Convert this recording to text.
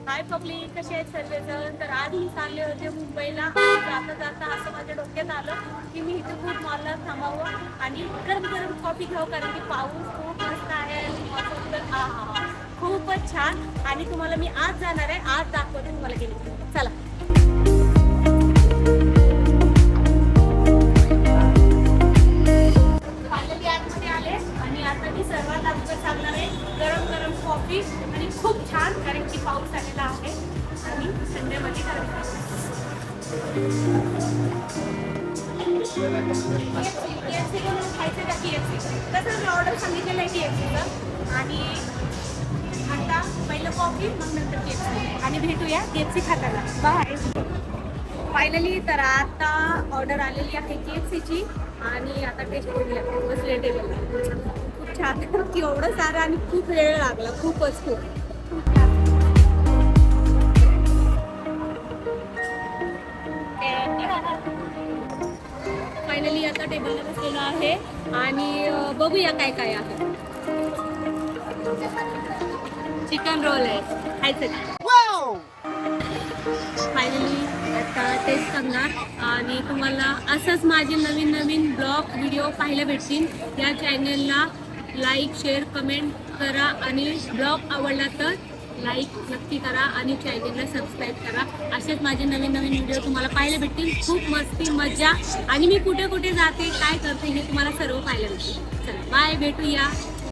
हाय public, कसे आहेत सर्वजण. तर आज मी चालले होते मुंबईला. जाता जाता असं माझ्या डोक्यात आलं की मी इथे खूप मॉलला थांबावं आणि गरम गरम कॉफी घ्यावं, कारण की पाऊस खूप मस्त आहे आणि मौसम तर खूपच छान. आणि तुम्हाला मी आज जाणार आहे, आज दाखवते तुम्हाला गेली. चला. फायनली आतमध्ये आले आणि आता मी सर्वात अगोदर सांगणार आहे गरम गरम कॉफी आणि खूप छान, कारण की पाऊस आलेला आहे आणि संध्यामध्ये गरम KFC बनवून खायचं का? KFC तसं मी ऑर्डर सांगितलेलं आहे KFCचं. आणि आता पहिलं कॉफी, मग नंतर KFC आणि भेटूया KFC खाताना. बाय. फायनली तर आता ऑर्डर आलेली आहे KFCची आणि आता टेस्ट करूया. बसले टेबलला. खूप छान की एवढं सारं आणि खूप वेळ लागला, खूपच खूप. फायनली आता टेबलला बसलेलो आहे आणि बघूया काय काय आहे. चिकन रोल आहे, खायचं का? फायनली आता टेस्ट करणार आणि तुम्हाला असंच माझे नवीन नवीन ब्लॉग व्हिडिओ पाहायला भेटतील. या चॅनलला लाईक, शेअर, कमेंट करा आणि ब्लॉग आवडला तर लाईक नक्की करा आणि चॅनलला सबस्क्राईब करा. असेच माझे नवीन नवीन व्हिडिओ तुम्हाला पाहायला भेटतील. खूप मस्ती मजा आणि मी कुठे कुठे जाते, काय करते हे तुम्हाला सर्व पाहायला भेटेल. चला बाय, भेटूया.